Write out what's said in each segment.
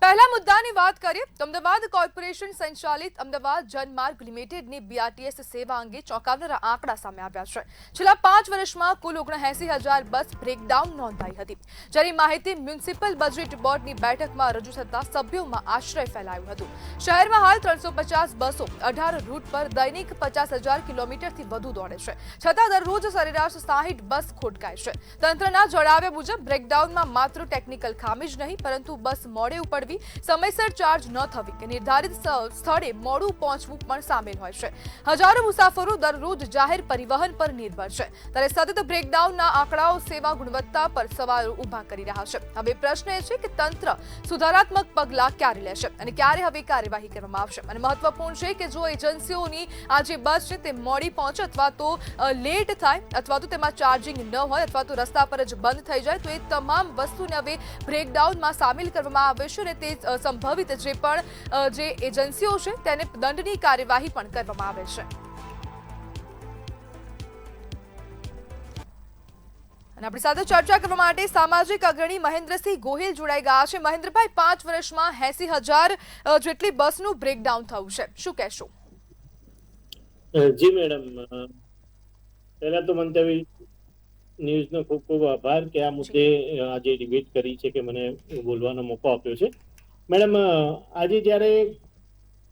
પહેલા મુદ્દાની વાત કરીએ તો અમદાવાદ કોર્પોરેશન સંચાલિત અમદાવાદ જનમાર્ગ લિમિટેડની બીઆરટીએસ સેવા અંગે ચોંકાવનારા આંકડા સામે આવ્યા છે. છેલ્લા 5 વર્ષમાં કુલ 79,000 બસ બ્રેકડાઉન નોંધાઈ હતી. જેની માહિતી મ્યુનિસિપલ બજેટ બોર્ડની બેઠકમાં રજૂ થતા સભ્યોમાં આશ્ચર્ય ફેલાયું હતું. શહેરમાં હાલ 350 બસો 18 રૂટ પર દૈનિક 50,000 કિલોમીટરથી વધુ દોડે છે. છતાં દરરોજ સરેરાશ 60 બસ ખોટકાય છે. તંત્રના જણાવ્યા મુજબ બ્રેકડાઉનમાં માત્ર ટેકનિકલ ખામી જ નહીં પરંતુ બસ મોડે ઉપડવી, સમયસર ચાર્જ ન થવી કે નિર્ધારિત સ્થળે મોડું પહોંચવું પણ સામેલ હોય છે. હજારો મુસાફરો દરરોજ જાહેર પરિવહન પર નિર્ભર છે. ત્યારે સતત બ્રેકડાઉનના આંકડાઓ સેવા ગુણવત્તા પર સવાલો ઊભા કરી રહ્યા છે. હવે પ્રશ્ન એ છે કે તંત્ર સુધારાત્મક પગલાં ક્યારે લેશે અને ક્યારે હવે કાર્યવાહી કરવામાં આવશે. અને મહત્વપૂર્ણ છે કે જો એજન્સીઓની આ જે બસ છે તે મોડી પહોંચે અથવા તો લેટ થાય અથવા તો તેમાં ચાર્જિંગ ન હોય અથવા તો રસ્તા પર જ બંધ થઈ જાય તો એ તમામ વસ્તુને હવે બ્રેકડાઉનમાં સામેલ કરવામાં આવે છે અને તે સંભવિત જે એજન્સીઓ છે તેને દંડની કાર્યવાહી પણ કરવામાં આવે છે. અને આપણી સાથે ચર્ચા કરવા માટે સામાજિક અગ્રણી મહેન્દ્રસિંહ ગોહિલ જોડાઈ ગયા છે. મહેન્દ્રભાઈ, 5 વર્ષમાં 80,000 જેટલી બસનું બ્રેકડાઉન થયું છે, શું કહેશો? જી મેડમ, પહેલા તો મંતવ્ય ન્યૂઝનો ખૂબ ખૂબ આભાર કે આ મુદ્દે આજે ડિબેટ કરી છે કે મને બોલવાનો મોકો આપ્યો છે. મેડમ, આજે જ્યારે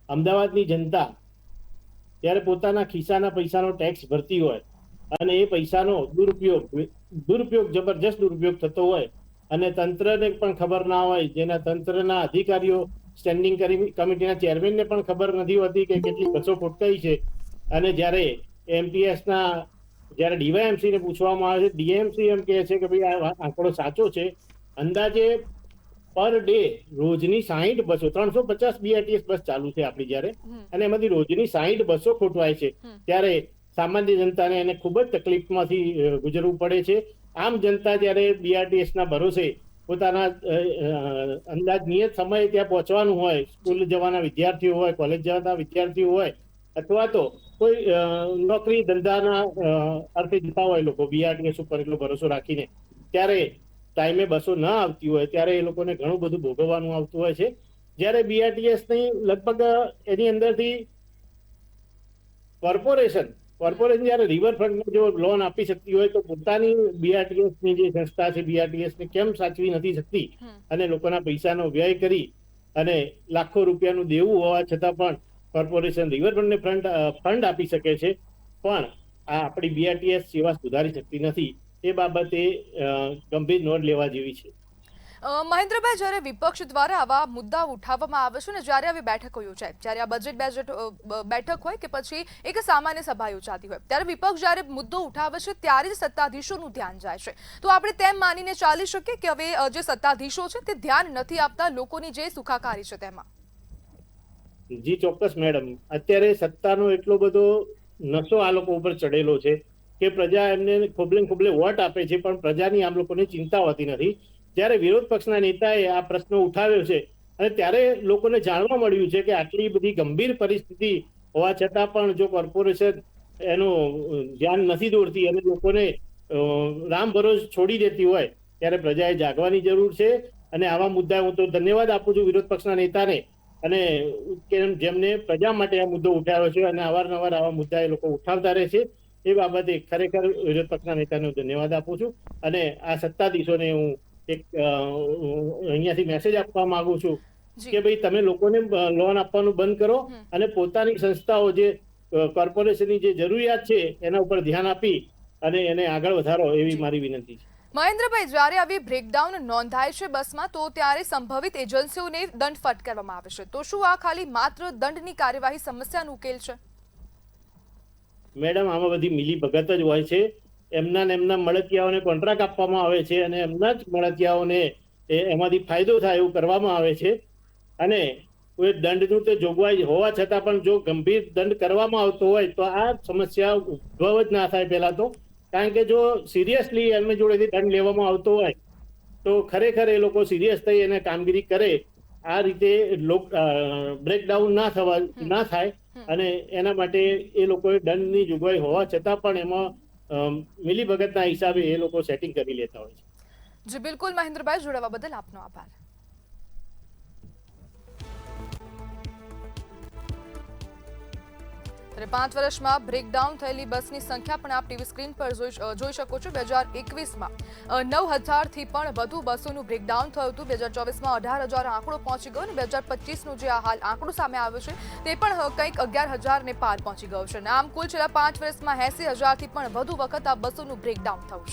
અમદાવાદની જનતા જ્યારે પોતાના ખિસ્સાના પૈસાનો ટેક્સ ભરતી હોય અને એ પૈસાનો દુરુપયોગ જબરજસ્ત દુરુપયોગ થતો હોય અને તંત્રને પણ ખબર ના હોય, જેના તંત્રના અધિકારીઓ સ્ટેન્ડિંગ કમિટીના ચેરમેનને પણ ખબર નથી હોતી કે કેટલી બસો ખોટકાઈ છે, અને જ્યારે એમટીએસના જ્યારે ડીવાયએમસી ને પૂછવામાં આવે છે, ડીએમસી એમ કહે છે કે ભાઈ આ આંકડો સાચો છે. અંદાજે પર ડે રોજની 60 બસો 350 બીઆરટીએસ બસ ચાલુ છે આપણી જ્યારે, અને એમાંથી રોજની 60 બસો ખોટવાય છે. ત્યારે સામાન્ય જનતાને એને ખૂબ જ તકલીફમાંથી ગુજરવું પડે છે. આમ જનતા જ્યારે બીઆરટીએસ ના ભરોસે પોતાના અંદાજ નિયત સમયે ત્યાં પહોંચવાનું હોય, સ્કૂલ જવાના વિદ્યાર્થીઓ હોય, કોલેજ જવાના વિદ્યાર્થીઓ હોય અથવા તો કોઈ નોકરી ધંધાના અર્થે જતા હોય લોકો બીઆરટીએસ ઉપર એટલો ભરોસો રાખીને, ત્યારે ટાઈમે બસો ન આવતી હોય ત્યારે એ લોકોને ઘણું બધું ભોગવવાનું આવતું હોય છે. જ્યારે બીઆરટીએસની લગભગ એની અંદરથી કોર્પોરેશન જ્યારે રિવરફ્રન્ટને જો લોન આપી શકતી હોય તો પોતાની બીઆરટીએસની જે સંસ્થા છે બીઆરટીએસને કેમ સાચવી નથી શકતી અને લોકોના પૈસાનો વ્યય કરી અને લાખો રૂપિયાનું દેવું હોવા છતાં પણ કોર્પોરેશન રિવરફ્રન્ટને ફંડ આપી શકે છે, પણ આ આપણી બીઆરટીએસ સેવા સુધારી શકતી નથી. એ બાબતે ગંભીર નોંધ લેવા જેવી છે. મહેન્દ્રભાઈ, જ્યારે વિપક્ષ દ્વારા આવા મુદ્દા ઉઠાવવામાં આવે છે ને જ્યારે આવી બેઠકો યોજાય, જ્યારે આ બજેટ બેઠક હોય કે પછી એક સામાન્ય સભા યોજાતી હોય, ત્યારે વિપક્ષ જ્યારે મુદ્દો ઉઠાવે છે ત્યારે જ સત્તાધીશોનું ધ્યાન જાય છે. તો આપણે તેમ માનીને ચાલી શકીએ કે હવે જે સત્તાધીશો છે તે ધ્યાન નથી આપતા લોકોની જે સુખાકારી છે તેમાં? જી ચોક્કસ મેડમ, અત્યારે સત્તાનો એટલો બધો નશો આ લોકો ઉપર ચડેલો છે કે પ્રજા એમને ખોબલે વોટ આપે છે, પણ પ્રજાની આમ લોકોને ચિંતા હોતી નથી. જ્યારે વિરોધ પક્ષના નેતાએ આ પ્રશ્ન ઉઠાવ્યો છે અને ત્યારે લોકોને જાણવા મળ્યું છે કે આટલી બધી ગંભીર પરિસ્થિતિ હોવા છતાં પણ જો કોર્પોરેશન એનું ધ્યાન નથી દોરતી અને લોકોને રામ ભરોસ છોડી દેતી હોય ત્યારે પ્રજાએ જાગવાની જરૂર છે. અને આવા મુદ્દા હું તો ધન્યવાદ આપું છું વિરોધ પક્ષના નેતાને, અને જેમને પ્રજા માટે આ મુદ્દો ઉઠાવ્યો છે અને અવારનવાર આવા મુદ્દા એ લોકો ઉઠાવતા રહે છે. એ બાબતે ખરેખર વિરોધ પક્ષના નેતાને હું ધન્યવાદ આપું છું. અને આ સત્તાધીશોને હું એક અહીંયાથી મેસેજ આપવા માંગુ છું કે ભાઈ તમે લોકોને લોન આપવાનું બંધ કરો અને પોતાની સંસ્થાઓ જે કોર્પોરેશનની જે જરૂરિયાત છે એના ઉપર ધ્યાન આપી અને એને આગળ વધારો, એવી મારી વિનંતી છે. મહેન્દ્રભાઈ, જ્યારે આવી બ્રેકડાઉન નોંધાય છે બસમાં તો ત્યારે સંભવિત એજન્સીઓને દંડ ફટકારવામાં આવે છે, તો શું આ ખાલી માત્ર દંડની કાર્યવાહી સમસ્યાનો ઉકેલ છે? મેડમ, આમાં બધી મિલી ભગત જ હોય છે. એમના મળતિયાઓને કોન્ટ્રાક્ટ આપવામાં આવે છે અને એમના જ મળતિયાઓને એમાંથી ફાયદો થાય એવું કરવામાં આવે છે. અને કોઈ દંડનું તો જોગવાઈ હોવા છતાં પણ જો ગંભીર દંડ કરવામાં આવતો હોય તો આ સમસ્યા ઉદ્ભવ જ ના થાય પહેલા તો. કારણ કે જો સિરિયસલી એમની જોડેથી દંડ લેવામાં આવતો હોય તો ખરેખર એ લોકો સિરિયસ થઈ અને કામગીરી કરે. આ રીતે બ્રેકડાઉન ના થાય અને એના માટે એ લોકોએ દંડની જોગવાઈ હોવા છતાં પણ એમાં મિલીભગતના હિસાબે એ લોકો સેટિંગ કરી લેતા હોય છે. જી બિલકુલ મહેન્દ્રભાઈ, જોડાવા બદલ આપનો આભાર. ત્યારે 5 વર્ષમાં બ્રેકડાઉન થયેલી બસની સંખ્યા પણ આપ ટીવી સ્ક્રીન પર જોઈ શકો છો. 2021માં 9,000 થી પણ વધુ બસોનું બ્રેકડાઉન થયું હતું. 2024માં 18,000 આંકડો પહોંચી ગયો અને 2025નું જે હાલ આંકડો સામે આવ્યો છે તે પણ કંઈક 11,000 ને પાર પહોંચી ગયો છે. આમ કુલ છેલ્લા 5 વર્ષમાં 80,000 થી પણ વધુ વખત આ બસોનું બ્રેકડાઉન થયું છે.